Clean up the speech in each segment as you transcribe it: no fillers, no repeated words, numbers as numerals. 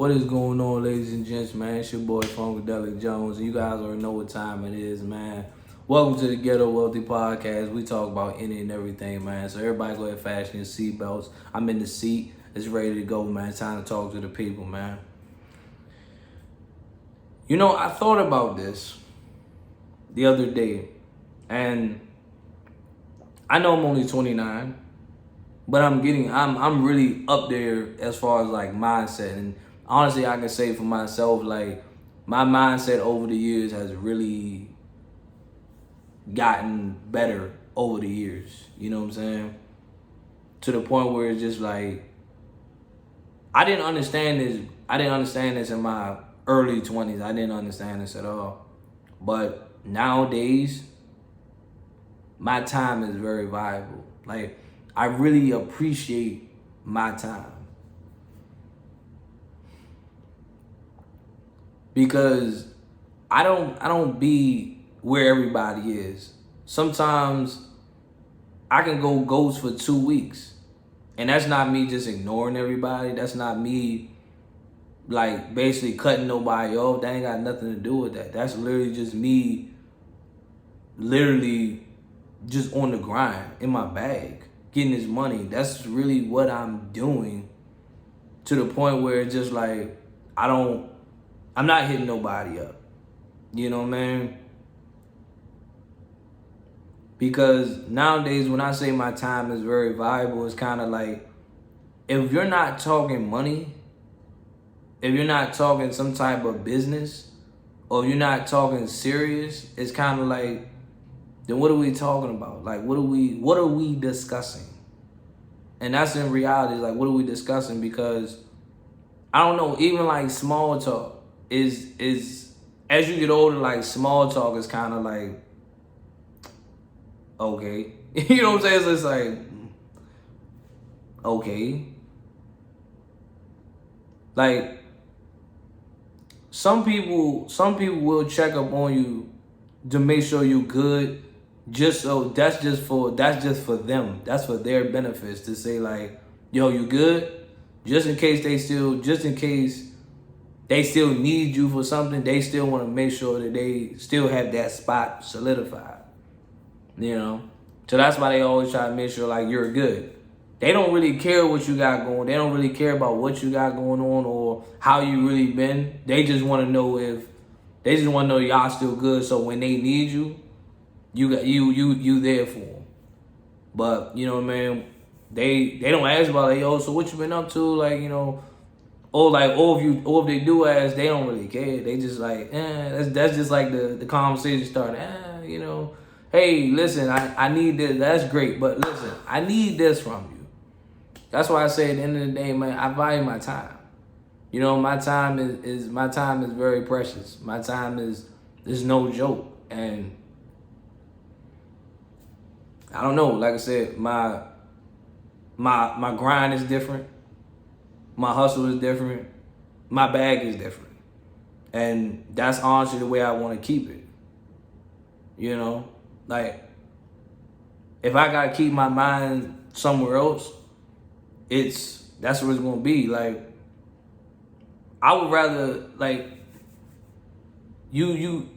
What is going on, ladies and gents, man? It's your boy Funkadelic Jones, and you guys already know what time it is, man. Welcome to the Ghetto Wealthy Podcast. We talk about any and everything, man. So everybody go ahead and fasten your seatbelts. I'm in the seat. It's ready to go, man. It's time to talk to the people, man. You know, I thought about this the other day, and I know I'm only 29, but I'm really up there as far as like mindset. And honestly, I can say for myself, like my mindset over the years has really gotten better over the years. You know what I'm saying? To the point where it's just like I didn't understand this. I didn't understand this in my early 20s. I didn't understand this at all. But nowadays, my time is very valuable. Like I really appreciate my time. Because I don't be where everybody is. Sometimes I can go ghost for 2 weeks. And that's not me just ignoring everybody. That's not me like basically cutting nobody off. That ain't got nothing to do with that. That's literally just me literally just on the grind in my bag, getting this money. That's really what I'm doing, to the point where it's just like I'm not hitting nobody up. You know what I mean? Because nowadays when I say my time is very valuable, it's kind of like if you're not talking money, if you're not talking some type of business, or if you're not talking serious, it's kind of like, then what are we talking about? Like what are we discussing? And that's in reality, like what are we discussing? Because I don't know, even like small talk is as you get older, like small talk is kind of like okay. You know what I'm saying? So it's like okay. Like some people will check up on you to make sure you're good. Just so that's just for them. That's for their benefits, to say like, yo, you good? Just in case they still need you for something, they still want to make sure that they still have that spot solidified. You know? So that's why they always try to make sure like you're good. They don't really care what you got going. They don't really care about what you got going on or how you really been. They just want to know y'all still good. So when they need you, you there for them. But you know what I mean? They don't ask about like, yo, so what you been up to? Like, you know, or if they do ask, they don't really care. They just like, that's just like the conversation started. You know, hey, listen, I need this. That's great, but listen, I need this from you. That's why I say at the end of the day, man, I value my time. You know, my time is very precious. My time is no joke. And I don't know, like I said, my grind is different. My hustle is different. My bag is different. And that's honestly the way I want to keep it. You know? Like, if I gotta keep my mind somewhere else, that's what it's gonna be. Like, I would rather like when you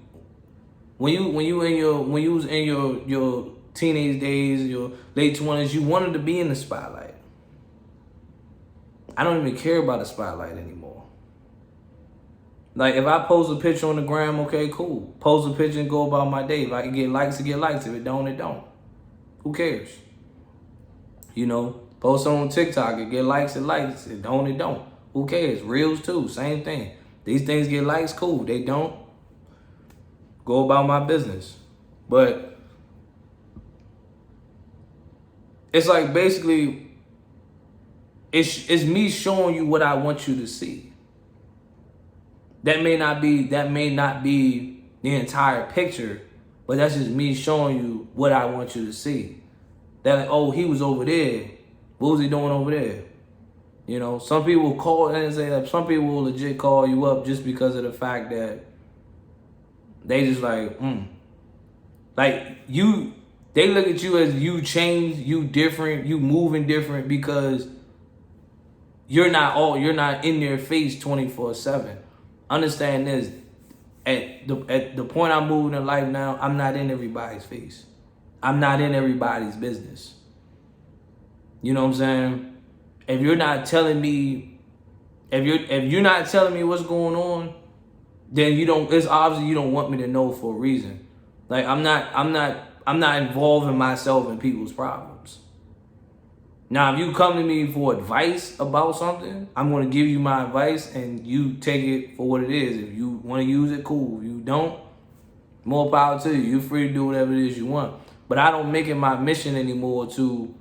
was in your teenage days, your late 20s, you wanted to be in the spotlight. I don't even care about the spotlight anymore. Like if I post a picture on the gram, okay, cool. Post a picture and go about my day. Like it get likes to get likes. If it don't, it don't. Who cares? You know, post on TikTok, it get likes and likes. It don't, it don't. Who cares? Reels too, same thing. These things get likes, cool. They don't, go about my business. But it's like basically it's me showing you what I want you to see. That may not be the entire picture, but that's just me showing you what I want you to see. That like, oh, he was over there. What was he doing over there? You know, some people call and say that some people will legit call you up just because of the fact that they just like, like you, they look at you as you changed, you different, you moving different because you're not in their face 24/7. Understand this. At the point I'm moving in life now, I'm not in everybody's face. I'm not in everybody's business. You know what I'm saying? If you're not telling me, if you're not telling me what's going on, then you don't. It's obviously you don't want me to know for a reason. Like I'm not involving myself in people's problems. Now, if you come to me for advice about something, I'm going to give you my advice and you take it for what it is. If you want to use it, cool. If you don't, more power to you. You're free to do whatever it is you want. But I don't make it my mission anymore to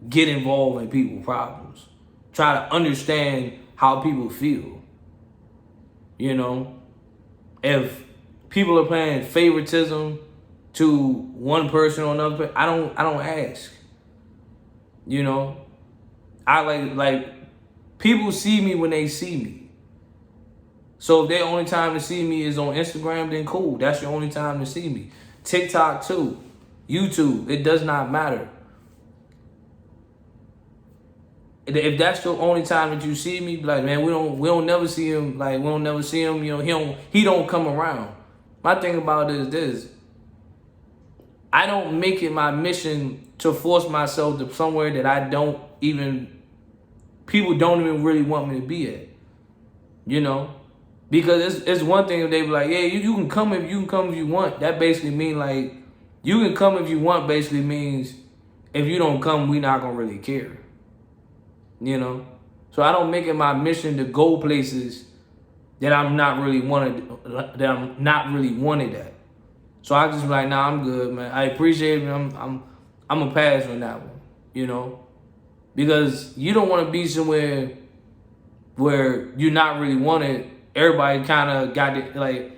get involved in people's problems. Try to understand how people feel. You know, if people are playing favoritism to one person or another, I don't ask. You know, I like people see me when they see me. So if their only time to see me is on Instagram, then cool. That's your only time to see me. TikTok too, YouTube. It does not matter. If that's your only time that you see me, like man, we don't never see him. Like we don't never see him. You know, he don't come around. My thing about it is this. I don't make it my mission to force myself to somewhere that I don't even, people don't even really want me to be at. You know? Because it's one thing if they be like, yeah, you can come if you want. That basically means like, you can come if you want basically means if you don't come, we not gonna really care. You know? So I don't make it my mission to go places that I'm not really wanted at. So I just be like, nah, I'm good, man. I appreciate it. I'm a pass on that one, you know, because you don't want to be somewhere where you're not really wanted. Everybody kind of got it, like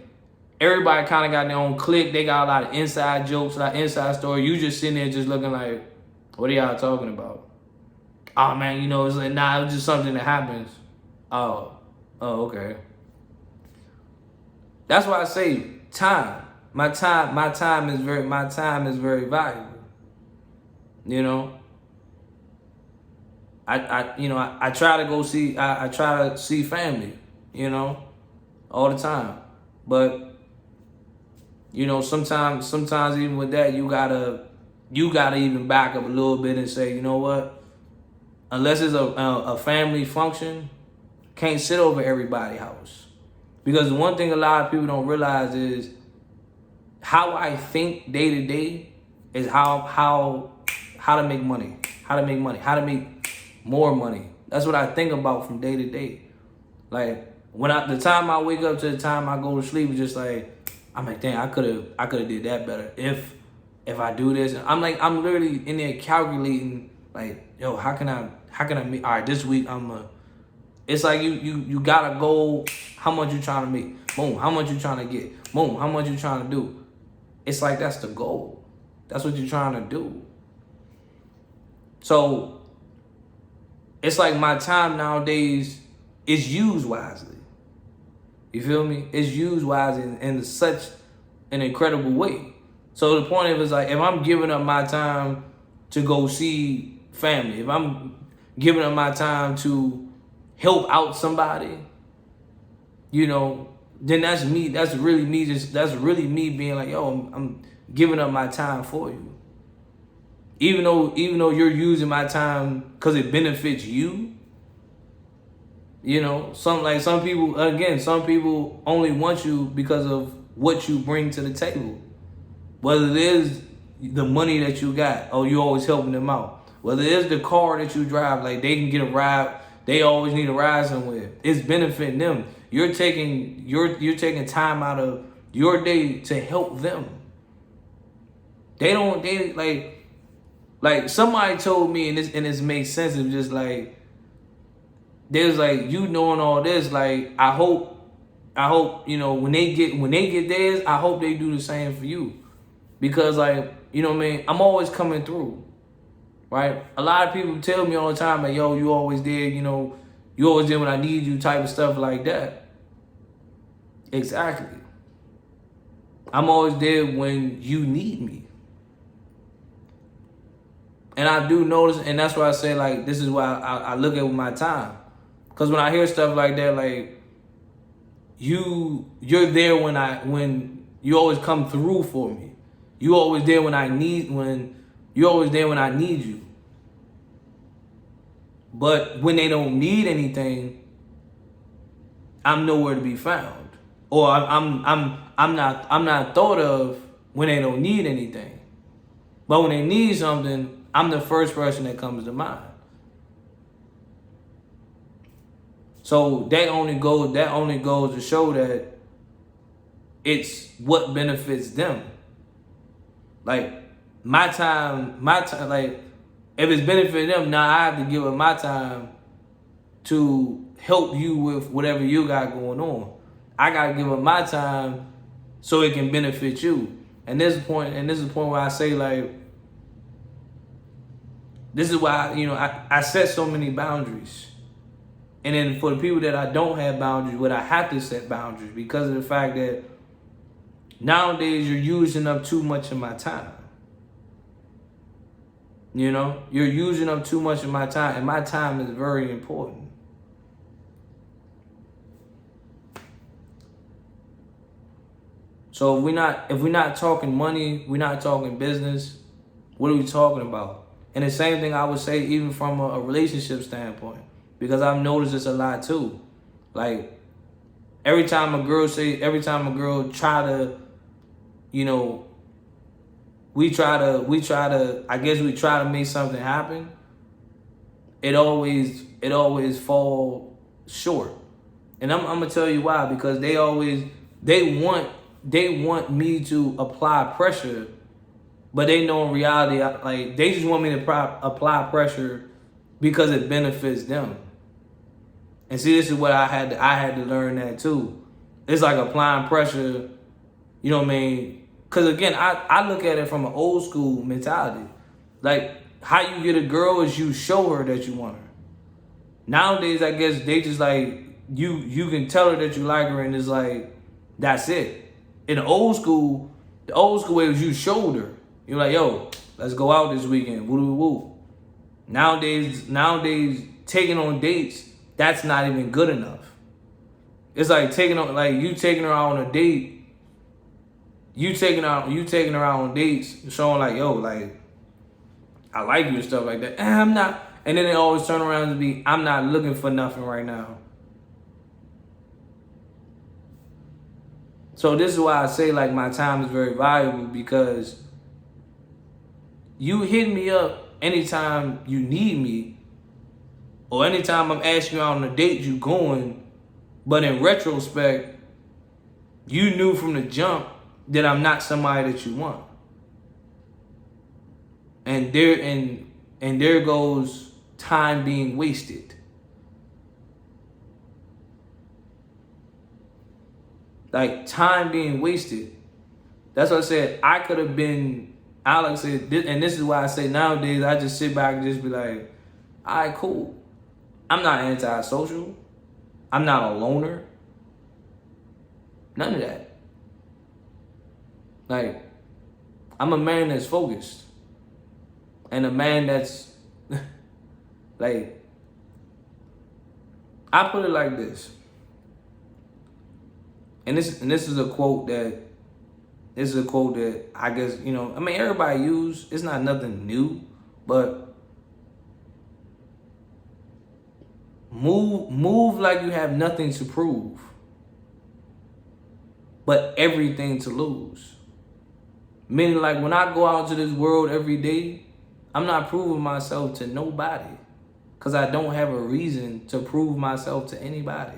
everybody kind of got their own clique. They got a lot of inside jokes, a lot of inside story. You just sitting there just looking like, what are y'all talking about? Oh man, you know, it's like nah, it's just something that happens. Oh, okay. That's why I say time. My time is very valuable. You know, I try to go see I try to see family, you know, all the time. But you know, sometimes even with that you gotta even back up a little bit and say, you know what? Unless it's a family function, can't sit over everybody's house. Because the one thing a lot of people don't realize is how I think day to day is how to make money, how to make more money. That's what I think about from day to day. Like the time I wake up to the time I go to sleep, it's just like I'm like, damn, I could have did that better if I do this. And I'm literally in there calculating like, yo, how can I make? All right, this week It's like you got a goal. How much you trying to make? Boom. How much you trying to get? Boom. How much you trying to do? It's like that's the goal. That's what you're trying to do. So it's like my time nowadays is used wisely. You feel me? It's used wisely in such an incredible way. So the point of it is like if I'm giving up my time to go see family, if I'm giving up my time to help out somebody, you know, then that's me. That's really me being like, yo, I'm giving up my time for you. Even though you're using my time because it benefits you. You know, some people only want you because of what you bring to the table. Whether it is the money that you got, or you always helping them out. Whether it is the car that you drive, like they can get a ride. They always need a ride somewhere. It's benefiting them. You're taking time out of your day to help them. They like somebody told me, and this makes sense. It's just like there's like you knowing all this. Like I hope you know when they get theirs, I hope they do the same for you, because like you know what I mean. I'm always coming through. Right? A lot of people tell me all the time, like, yo, you always did, you know, you always did when I need you type of stuff like that. Exactly. I'm always there when you need me. And I do notice, and that's why I say, like, this is why I look at my time. Cause when I hear stuff like that, like you're there when you always come through for me. You always there you're always there when I need you. But when they don't need anything, I'm nowhere to be found, or I'm not thought of when they don't need anything. But when they need something, I'm the first person that comes to mind. So that only goes to show that it's what benefits them. Like my time, like if it's benefiting them, now I have to give up my time to help you with whatever you got going on. I gotta give up my time so it can benefit you. And this is the point where I say, like, this is why, I set so many boundaries. And then for the people that I don't have boundaries with, I have to set boundaries because of the fact that nowadays you're using up too much of my time. You're using up too much of my time, and my time is very important. So if we're not talking money, we're not talking business, what are we talking about? And the same thing I would say even from a relationship standpoint, because I've noticed this a lot too. Like every time a girl try to, we try to make something happen, it always fall short. And I'm gonna tell you why, because they want me to apply pressure, but they know in reality, like they just want me to apply pressure because it benefits them. And see, this is what I had to learn that too. It's like applying pressure, you know what I mean? Because again, I look at it from an old school mentality. Like how you get a girl is you show her that you want her. Nowadays, I guess they just like you can tell her that you like her, and it's like that's it. In the old school way was you showed her. You're like, yo, let's go out this weekend. Woo woo woo. Nowadays, taking on dates, that's not even good enough. It's like you taking her out on a date. You taking her out on dates, showing like, yo, like I like you and stuff like that. I'm not. And then they always turn around and be, I'm not looking for nothing right now. So this is why I say like my time is very valuable, because you hit me up anytime you need me, or anytime I'm asking you out on a date, you going. But in retrospect, you knew from the jump that I'm not somebody that you want. And there goes time being wasted. Like time being wasted. That's what I said. I could have been, Alex said, and this is why I say nowadays I just sit back and just be like, all right, cool. I'm not antisocial. I'm not a loner. None of that. Like, I'm a man that's focused. And a man that's, like, I put it like this. And this is a quote that I guess, everybody use. It's not nothing new, but move like you have nothing to prove, but everything to lose. Meaning, like, when I go out into this world every day, I'm not proving myself to nobody, because I don't have a reason to prove myself to anybody.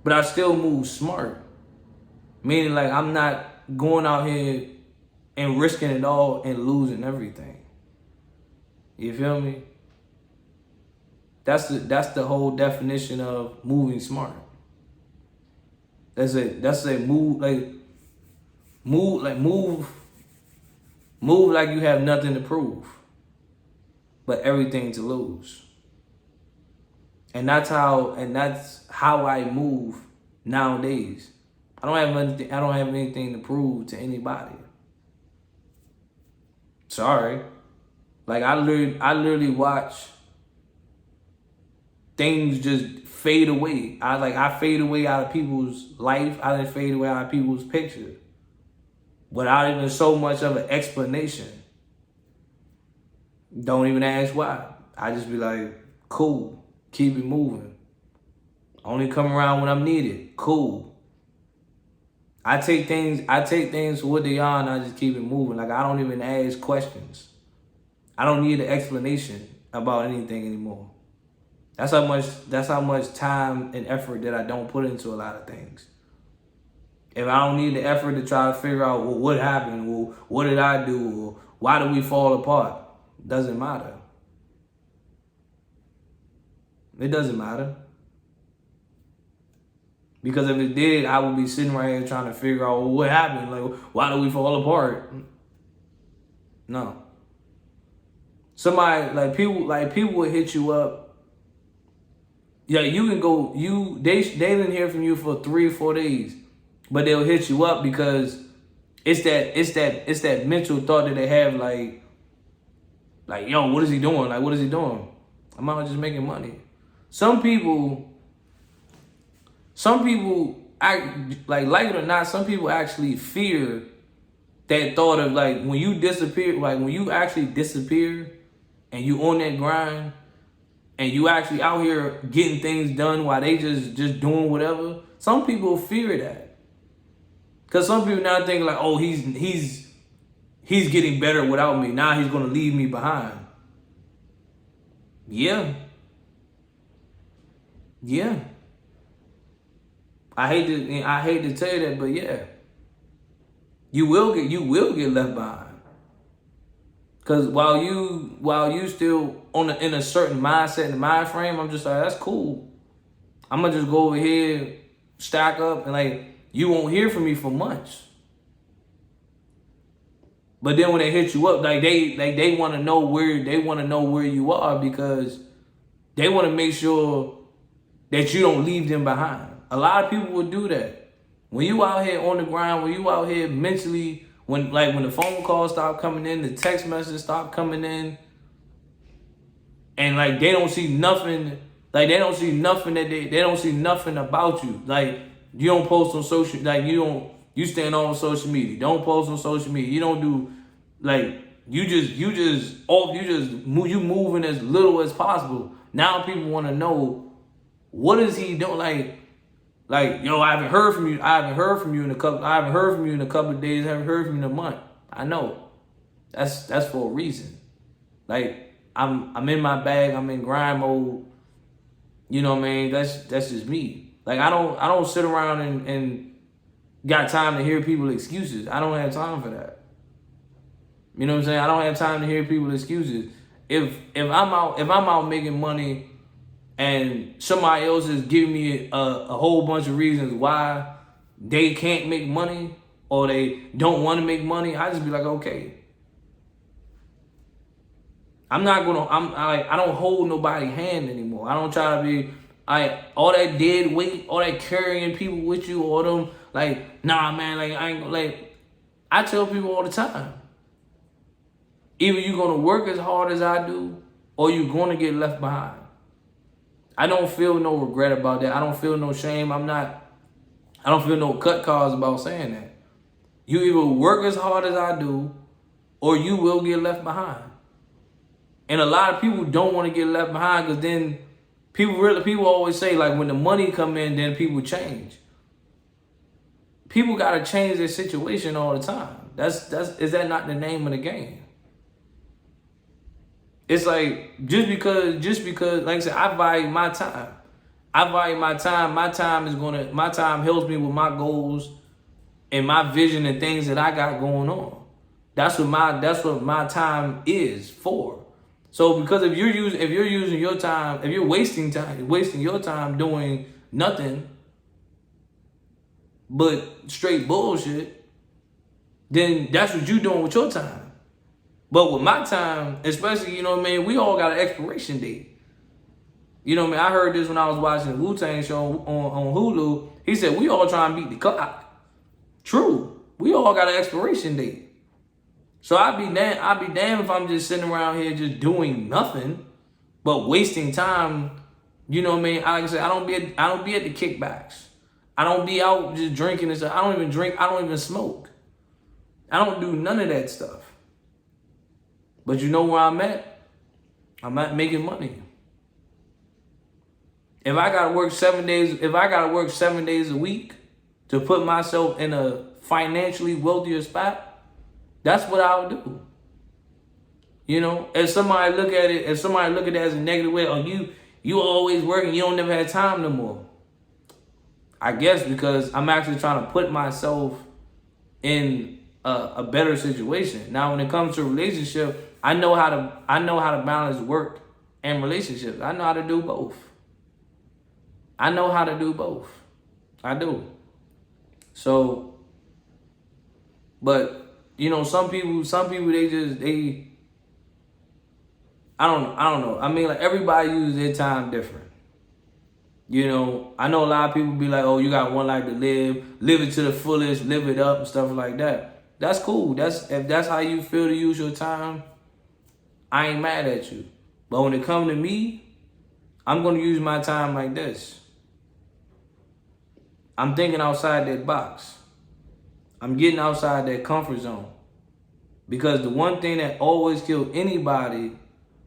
But I still move smart. Meaning, like, I'm not going out here and risking it all and losing everything. You feel me? That's the whole definition of moving smart. That's it. Move like you have nothing to prove, but everything to lose. And that's how I move nowadays. I don't have anything to prove to anybody. Sorry. Like I literally watch things just fade away. I fade away out of people's life. I just fade away out of people's pictures without even so much of an explanation. Don't even ask why. I just be like, cool, keep it moving. Only come around when I'm needed. Cool. I take things for what they are, and I just keep it moving. Like, I don't even ask questions. I don't need an explanation about anything anymore. That's how much time and effort that I don't put into a lot of things. If I don't need the effort to try to figure out, well, what happened, well, what did I do, or why did we fall apart, doesn't matter. It doesn't matter. Because if it did, I would be sitting right here trying to figure out, well, what happened, like, why did we fall apart? No. Somebody, people would hit you up. Yeah, you can go, they didn't hear from you for 3 or 4 days, but they'll hit you up because it's that mental thought that they have, like, yo, what is he doing? Like, what is he doing? I'm out just making money. Some people, like it or not, some people actually fear that thought of, like, when you disappear, like when you actually disappear and you on that grind and you actually out here getting things done while they just doing whatever. Some people fear that. Cause some people now think like, oh, he's getting better without me. Now he's gonna leave me behind. Yeah. Yeah. I hate to tell you that, but yeah. You will get left behind. Cause while you still in a certain mindset and mind frame, I'm just like, that's cool. I'm gonna just go over here, stack up, and like, you won't hear from me for months. But then when they hit you up, they want to know where you are, because they want to make sure that you don't leave them behind. A lot of people will do that. When you out here on the grind, when you out here mentally, when the phone calls stop coming in, the text messages stop coming in, and like they don't see nothing, like they don't see nothing about you. Like, you don't post on social, like you stand on social media. Don't post on social media. You don't do, like, you moving as little as possible. Now people want to know, what is he doing? Like, yo, I haven't heard from you in a couple of days. I haven't heard from you in a month. I know. That's for a reason. Like, I'm in my bag. I'm in grind mode. You know what I mean? That's just me. Like, I don't sit around and got time to hear people's excuses. I don't have time for that. You know what I'm saying? I don't have time to hear people's excuses. If I'm out making money and somebody else is giving me a whole bunch of reasons why they can't make money or they don't want to make money, I just be like, okay. I don't hold nobody's hand anymore. I don't try to be, all that dead weight, all that carrying people with you, all them, like, nah, man, like, I ain't gonna, like, I tell people all the time, either you're gonna work as hard as I do, or you're gonna get left behind. I don't feel no regret about that. I don't feel no shame. I don't feel no cut calls about saying that. You either work as hard as I do, or you will get left behind. And a lot of people don't want to get left behind, because then people always say, like, when the money come in, then people change. People gotta change their situation all the time. Is that not the name of the game? It's like, just because, like I said, I value my time. My time helps me with my goals and my vision and things that I got going on. That's what my time is for. So because if you're using your time, if you're wasting your time doing nothing but straight bullshit, then that's what you're doing with your time. But with my time, especially, you know what I mean, we all got an expiration date. You know what I mean? I heard this when I was watching the Wu-Tang show on Hulu. He said, we all trying to beat the clock. True. We all got an expiration date. So I'd be damned if I'm just sitting around here just doing nothing but wasting time You know what I mean? Like I said, I don't be at the kickbacks. I don't be out just drinking and stuff. I don't even drink. I don't even smoke. I don't do none of that stuff. But you know where I'm at? I'm at making money. If I gotta work 7 days a week to put myself in a financially wealthier spot, that's what I would do. You know, if somebody look at it as a negative way, oh, you always working, you don't never have time no more. I guess because I'm actually trying to put myself in a better situation. Now, when it comes to a relationship, I know how to balance work and relationships. I know how to do both. I do. So, but you know, some people I don't know. I mean, like, everybody uses their time different. You know, I know a lot of people be like, oh, you got one life to live it to the fullest, live it up and stuff like that. That's cool. If that's how you feel to use your time, I ain't mad at you. But when it comes to me, I'm going to use my time like this. I'm thinking outside that box. I'm getting outside that comfort zone. Because the one thing that always kills anybody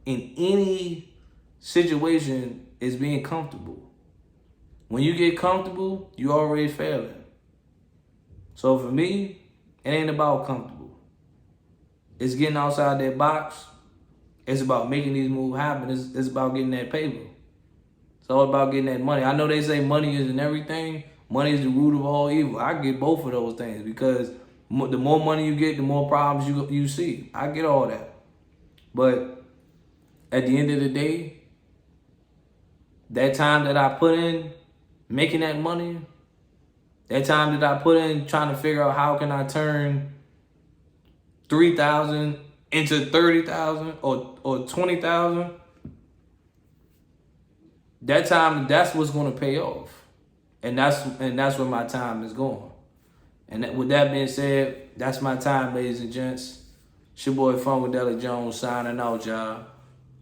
in any situation is being comfortable. When you get comfortable, you already failing. So for me, it ain't about comfortable. It's getting outside that box. It's about making these moves happen. It's about getting that paper. It's all about getting that money. I know they say money isn't everything. Money is the root of all evil. I get both of those things because the more money you get, the more problems you see. I get all that. But at the end of the day, that time that I put in making that money, that time that I put in trying to figure out how can I turn 3,000 into 30,000 or 20,000, that time, that's what's going to pay off. And that's where my time is going. And with that being said, that's my time, ladies and gents. It's your boy Fun with Della Jones signing out, y'all.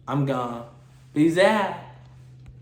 I'm gone. Peace out.